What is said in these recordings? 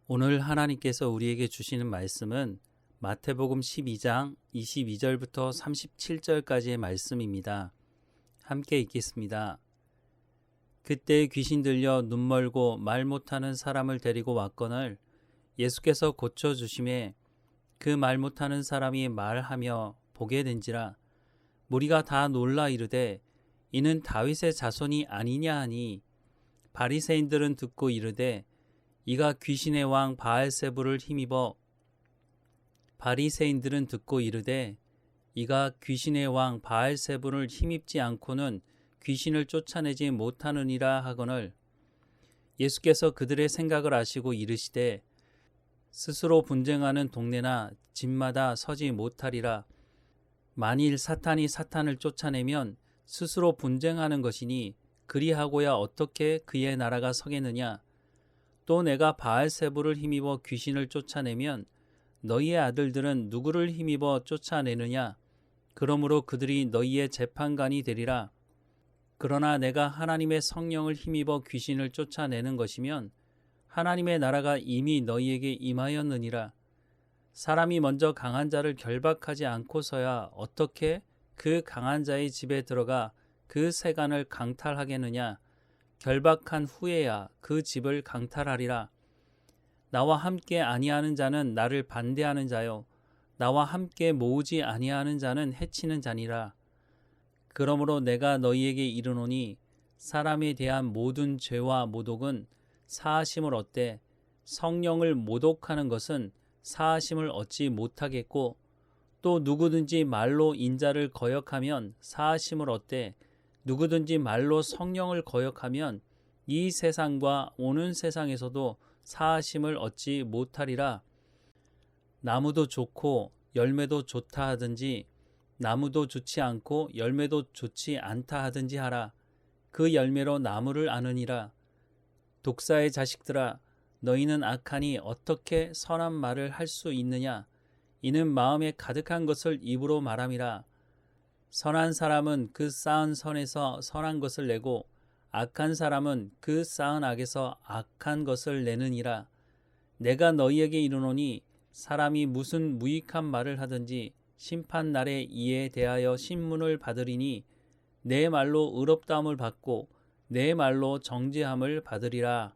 오늘 하나님께서 우리에게 주시는 말씀은 마태복음 12장 22절부터 37절까지의 말씀입니다. 함께 읽겠습니다. 그때 귀신 들려 눈 멀고 말 못하는 사람을 데리고 왔거늘 예수께서 고쳐주심에 그 말 못하는 사람이 말하며 보게 된지라. 무리가 다 놀라 이르되 이는 다윗의 자손이 아니냐 하니, 바리새인들은 듣고 이르되 이가 귀신의 왕 바알세불을 힘입어 바리새인들은 듣고 이르되 이가 귀신의 왕 바알세불을 힘입지 않고는 귀신을 쫓아내지 못하느니라 하거늘, 예수께서 그들의 생각을 아시고 이르시되 스스로 분쟁하는 동네나 집마다 서지 못하리라. 만일 사탄이 사탄을 쫓아내면 스스로 분쟁하는 것이니 그리하고야 어떻게 그의 나라가 서겠느냐. 또 내가 바알세불을 힘입어 귀신을 쫓아내면 너희의 아들들은 누구를 힘입어 쫓아내느냐. 그러므로 그들이 너희의 재판관이 되리라. 그러나 내가 하나님의 성령을 힘입어 귀신을 쫓아내는 것이면 하나님의 나라가 이미 너희에게 임하였느니라. 사람이 먼저 강한 자를 결박하지 않고서야 어떻게 그 강한 자의 집에 들어가 그 세간을 강탈하겠느냐. 결박한 후에야 그 집을 강탈하리라. 나와 함께 아니하는 자는 나를 반대하는 자요, 나와 함께 모으지 아니하는 자는 해치는 자니라. 그러므로 내가 너희에게 이르노니 사람에 대한 모든 죄와 모독은 사하심을 얻되 성령을 모독하는 것은 사하심을 얻지 못하겠고, 또 누구든지 말로 인자를 거역하면 사하심을 얻되 누구든지 말로 성령을 거역하면 이 세상과 오는 세상에서도 사하심을 얻지 못하리라. 나무도 좋고 열매도 좋다 하든지 나무도 좋지 않고 열매도 좋지 않다 하든지 하라. 그 열매로 나무를 아느니라. 독사의 자식들아, 너희는 악하니 어떻게 선한 말을 할 수 있느냐. 이는 마음에 가득한 것을 입으로 말함이라. 선한 사람은 그 쌓은 선에서 선한 것을 내고 악한 사람은 그 쌓은 악에서 악한 것을 내느니라. 내가 너희에게 이르노니 사람이 무슨 무익한 말을 하든지 심판날에 이에 대하여 신문을 받으리니 내 말로 의롭다함을 받고 내 말로 정죄함을 받으리라.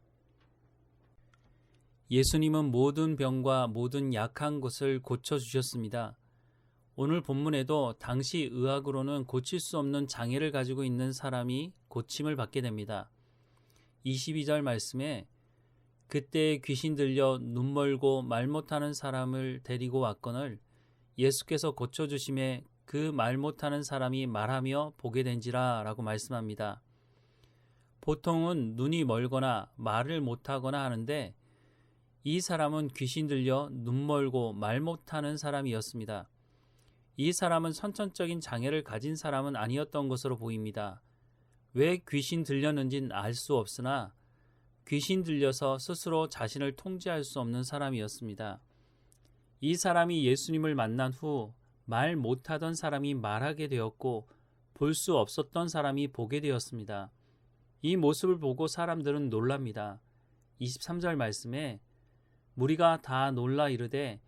예수님은 모든 병과 모든 약한 것을 고쳐주셨습니다. 오늘 본문에도 당시 의학으로는 고칠 수 없는 장애를 가지고 있는 사람이 고침을 받게 됩니다. 22절 말씀에 그때 귀신 들려 눈 멀고 말 못하는 사람을 데리고 왔거늘 예수께서 고쳐주심에 그 말 못하는 사람이 말하며 보게 된지라 라고 말씀합니다. 보통은 눈이 멀거나 말을 못하거나 하는데 이 사람은 귀신 들려 눈 멀고 말 못하는 사람이었습니다. 이 사람은 선천적인 장애를 가진 사람은 아니었던 것으로 보입니다. 왜 귀신 들렸는지는 알 수 없으나 귀신 들려서 스스로 자신을 통제할 수 없는 사람이었습니다. 이 사람이 예수님을 만난 후 말 못하던 사람이 말하게 되었고 볼 수 없었던 사람이 보게 되었습니다. 이 모습을 보고 사람들은 놀랍니다. 23절 말씀에 무리가 다 놀라 이르되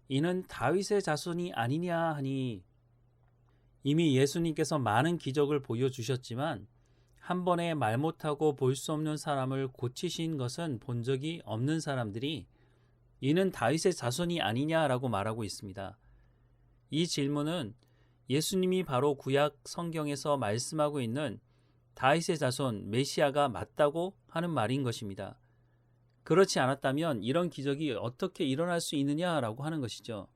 이는 다윗의 자손이 아니냐 하니, 이미 예수님께서 많은 기적을 보여주셨지만 한 번에 말 못하고 볼 수 없는 사람을 고치신 것은 본 적이 없는 사람들이 이는 다윗의 자손이 아니냐라고 말하고 있습니다. 이 질문은 예수님이 바로 구약 성경에서 말씀하고 있는 다윗의 자손 메시아가 맞다고 하는 말인 것입니다. 그렇지 않았다면 이런 기적이 어떻게 일어날 수 있느냐라고 하는 것이죠.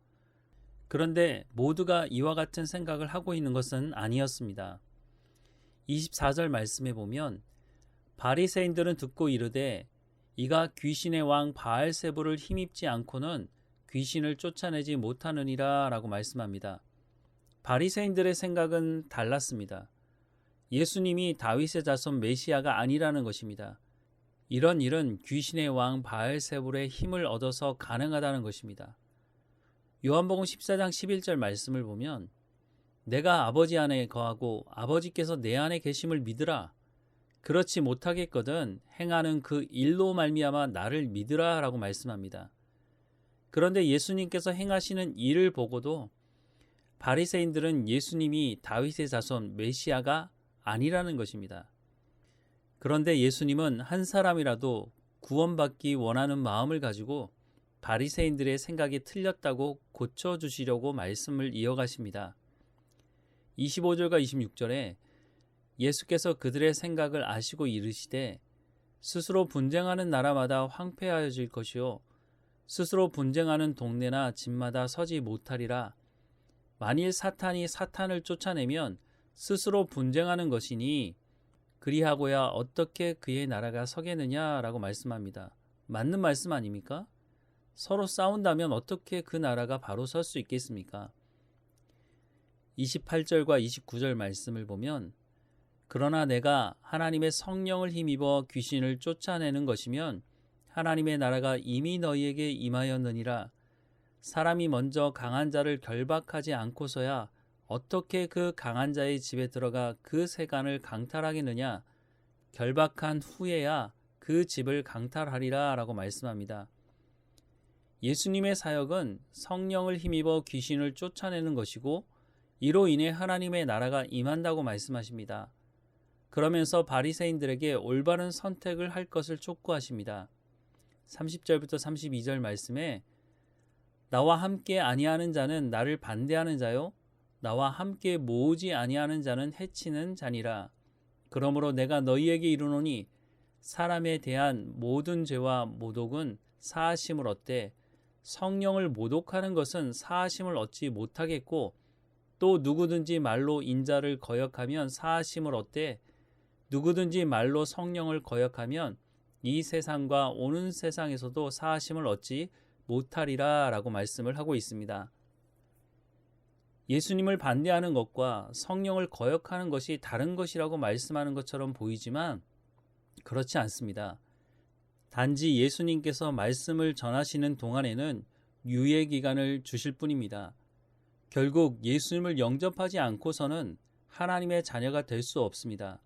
그런데 모두가 이와 같은 생각을 하고 있는 것은 아니었습니다. 24절 말씀에 보면 바리새인들은 듣고 이르되 이가 귀신의 왕 바알세불을 힘입지 않고는 귀신을 쫓아내지 못하느니라 라고 말씀합니다. 바리새인들의 생각은 달랐습니다. 예수님이 다윗의 자손 메시아가 아니라는 것입니다. 이런 일은 귀신의 왕 바알세불의 힘을 얻어서 가능하다는 것입니다. 요한복음 14장 11절 말씀을 보면 내가 아버지 안에 거하고 아버지께서 내 안에 계심을 믿으라. 그렇지 못하겠거든 행하는 그 일로 말미암아 나를 믿으라 라고 말씀합니다. 그런데 예수님께서 행하시는 일을 보고도 바리새인들은 예수님이 다윗의 자손 메시아가 아니라는 것입니다. 그런데 예수님은 한 사람이라도 구원받기 원하는 마음을 가지고 바리새인들의 생각이 틀렸다고 고쳐주시려고 말씀을 이어가십니다. 25절과 26절에 예수께서 그들의 생각을 아시고 이르시되 스스로 분쟁하는 나라마다 황폐하여질 것이요 스스로 분쟁하는 동네나 집마다 서지 못하리라. 만일 사탄이 사탄을 쫓아내면 스스로 분쟁하는 것이니 그리하고야 어떻게 그의 나라가 서겠느냐라고 말씀합니다. 맞는 말씀 아닙니까? 서로 싸운다면 어떻게 그 나라가 바로 설 수 있겠습니까? 28절과 29절 말씀을 보면 그러나 내가 하나님의 성령을 힘입어 귀신을 쫓아내는 것이면 하나님의 나라가 이미 너희에게 임하였느니라. 사람이 먼저 강한 자를 결박하지 않고서야 어떻게 그 강한 자의 집에 들어가 그 세간을 강탈하겠느냐. 결박한 후에야 그 집을 강탈하리라 라고 말씀합니다. 예수님의 사역은 성령을 힘입어 귀신을 쫓아내는 것이고 이로 인해 하나님의 나라가 임한다고 말씀하십니다. 그러면서 바리새인들에게 올바른 선택을 할 것을 촉구하십니다. 30절부터 32절 말씀에 나와 함께 아니하는 자는 나를 반대하는 자요 나와 함께 모으지 아니하는 자는 해치는 자니라. 그러므로 내가 너희에게 이르노니 사람에 대한 모든 죄와 모독은 사하심을 얻되 성령을 모독하는 것은 사하심을 얻지 못하겠고 또 누구든지 말로 인자를 거역하면 사하심을 얻되 누구든지 말로 성령을 거역하면 이 세상과 오는 세상에서도 사하심을 얻지 못하리라 라고 말씀을 하고 있습니다. 예수님을 반대하는 것과 성령을 거역하는 것이 다른 것이라고 말씀하는 것처럼 보이지만 그렇지 않습니다. 단지 예수님께서 말씀을 전하시는 동안에는 유예 기간을 주실 뿐입니다. 결국 예수님을 영접하지 않고서는 하나님의 자녀가 될 수 없습니다.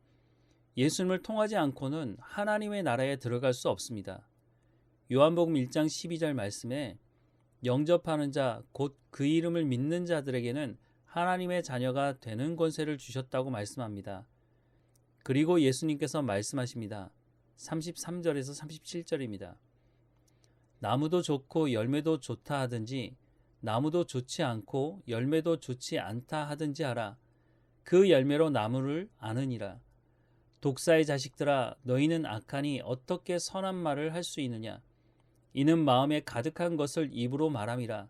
예수님을 통하지 않고는 하나님의 나라에 들어갈 수 없습니다. 요한복음 1장 12절 말씀에 영접하는 자, 곧 그 이름을 믿는 자들에게는 하나님의 자녀가 되는 권세를 주셨다고 말씀합니다. 그리고 예수님께서 말씀하십니다. 33절에서 37절입니다. 나무도 좋고 열매도 좋다 하든지 나무도 좋지 않고 열매도 좋지 않다 하든지 하라. 그 열매로 나무를 아느니라. 독사의 자식들아 너희는 악하니 어떻게 선한 말을 할 수 있느냐. 이는 마음에 가득한 것을 입으로 말함이라.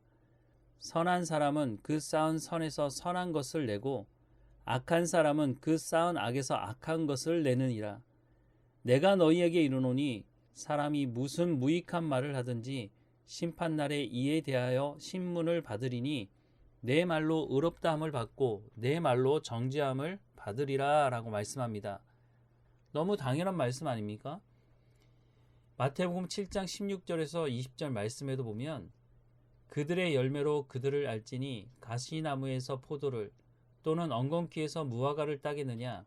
선한 사람은 그 쌓은 선에서 선한 것을 내고 악한 사람은 그 쌓은 악에서 악한 것을 내느니라. 내가 너희에게 이르노니 사람이 무슨 무익한 말을 하든지 심판날에 이에 대하여 신문을 받으리니 내 말로 의롭다함을 받고 내 말로 정죄함을 받으리라 라고 말씀합니다. 너무 당연한 말씀 아닙니까? 마태복음 7장 16절에서 20절 말씀에도 보면 그들의 열매로 그들을 알지니 가시나무에서 포도를 또는 엉겅퀴에서 무화과를 따겠느냐.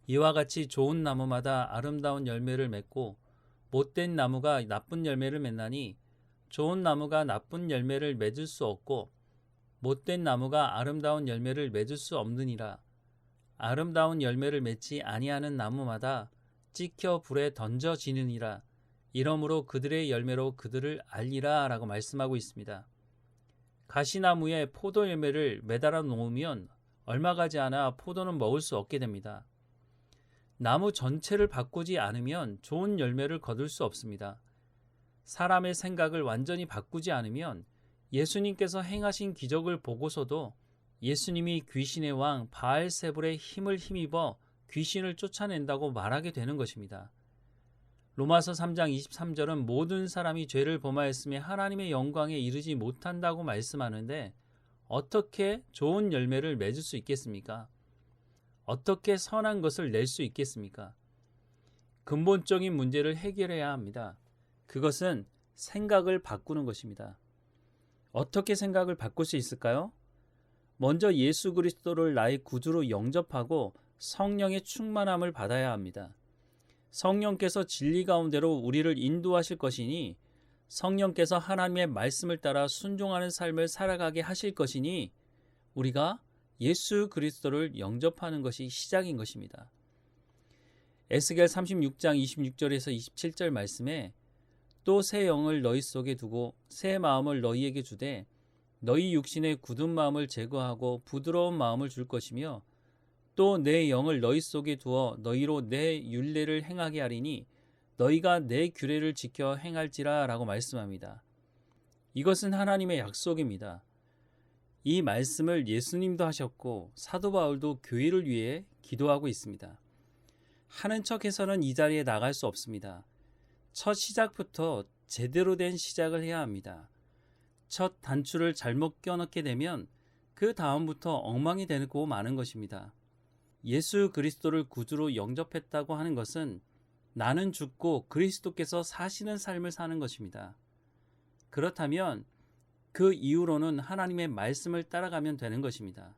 이와 같이 좋은 나무마다 아름다운 열매를 맺고 못된 나무가 나쁜 열매를 맺나니 좋은 나무가 나쁜 열매를 맺을 수 없고 못된 나무가 아름다운 열매를 맺을 수 없느니라. 아름다운 열매를 맺지 아니하는 나무마다 찍혀 불에 던져지느니라. 이러므로 그들의 열매로 그들을 알리라 라고 말씀하고 있습니다. 가시나무에 포도 열매를 매달아 놓으면 얼마 가지 않아 포도는 먹을 수 없게 됩니다. 나무 전체를 바꾸지 않으면 좋은 열매를 거둘 수 없습니다. 사람의 생각을 완전히 바꾸지 않으면 예수님께서 행하신 기적을 보고서도 예수님이 귀신의 왕 바알세불의 힘을 힘입어 귀신을 쫓아낸다고 말하게 되는 것입니다. 로마서 3장 23절은 모든 사람이 죄를 범하였으며 하나님의 영광에 이르지 못한다고 말씀하는데 어떻게 좋은 열매를 맺을 수 있겠습니까? 어떻게 선한 것을 낼 수 있겠습니까? 근본적인 문제를 해결해야 합니다. 그것은 생각을 바꾸는 것입니다. 어떻게 생각을 바꿀 수 있을까요? 먼저 예수 그리스도를 나의 구주로 영접하고 성령의 충만함을 받아야 합니다. 성령께서 진리 가운데로 우리를 인도하실 것이니 성령께서 하나님의 말씀을 따라 순종하는 삶을 살아가게 하실 것이니 우리가 예수 그리스도를 영접하는 것이 시작인 것입니다. 에스겔 36장 26절에서 27절 말씀에 또 새 영을 너희 속에 두고 새 마음을 너희에게 주되 너희 육신의 굳은 마음을 제거하고 부드러운 마음을 줄 것이며 또 내 영을 너희 속에 두어 너희로 내 율례를 행하게 하리니 너희가 내 규례를 지켜 행할지라 라고 말씀합니다. 이것은 하나님의 약속입니다. 이 말씀을 예수님도 하셨고 사도 바울도 교회를 위해 기도하고 있습니다. 하는 척해서는 이 자리에 나갈 수 없습니다. 첫 시작부터 제대로 된 시작을 해야 합니다. 첫 단추를 잘못 껴넣게 되면 그 다음부터 엉망이 되고 마는 것입니다. 예수 그리스도를 구주로 영접했다고 하는 것은 나는 죽고 그리스도께서 사시는 삶을 사는 것입니다. 그렇다면 그 이후로는 하나님의 말씀을 따라가면 되는 것입니다.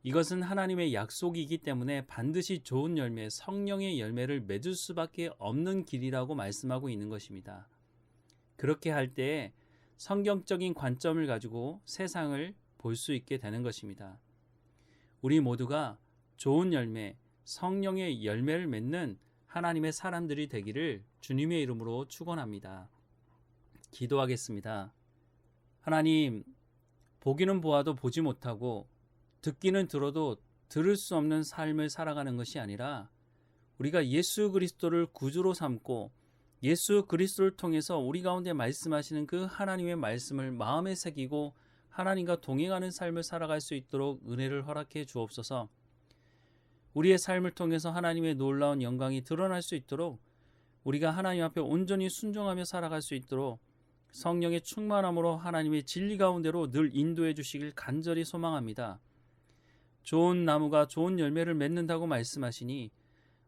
이것은 하나님의 약속이기 때문에 반드시 좋은 열매, 성령의 열매를 맺을 수밖에 없는 길이라고 말씀하고 있는 것입니다. 그렇게 할 때에 성경적인 관점을 가지고 세상을 볼 수 있게 되는 것입니다. 우리 모두가 좋은 열매, 성령의 열매를 맺는 하나님의 사람들이 되기를 주님의 이름으로 축원합니다. 기도하겠습니다. 하나님, 보기는 보아도 보지 못하고 듣기는 들어도 들을 수 없는 삶을 살아가는 것이 아니라 우리가 예수 그리스도를 구주로 삼고 예수 그리스도를 통해서 우리 가운데 말씀하시는 그 하나님의 말씀을 마음에 새기고 하나님과 동행하는 삶을 살아갈 수 있도록 은혜를 허락해 주옵소서. 우리의 삶을 통해서 하나님의 놀라운 영광이 드러날 수 있도록 우리가 하나님 앞에 온전히 순종하며 살아갈 수 있도록 성령의 충만함으로 하나님의 진리 가운데로 늘 인도해 주시길 간절히 소망합니다. 좋은 나무가 좋은 열매를 맺는다고 말씀하시니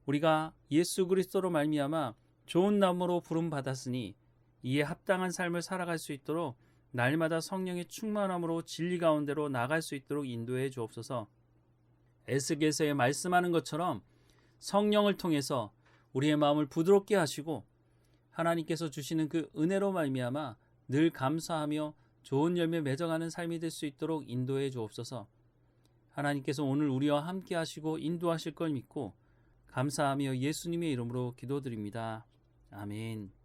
우리가 예수 그리스도로 말미암아 좋은 나무로 부름 받았으니 이에 합당한 삶을 살아갈 수 있도록 날마다 성령의 충만함으로 진리 가운데로 나갈 수 있도록 인도해 주옵소서. 에스겔서에 말씀하는 것처럼 성령을 통해서 우리의 마음을 부드럽게 하시고 하나님께서 주시는 그 은혜로 말미암아 늘 감사하며 좋은 열매 맺어가는 삶이 될 수 있도록 인도해 주옵소서. 하나님께서 오늘 우리와 함께 하시고 인도하실 걸 믿고 감사하며 예수님의 이름으로 기도드립니다. 아멘.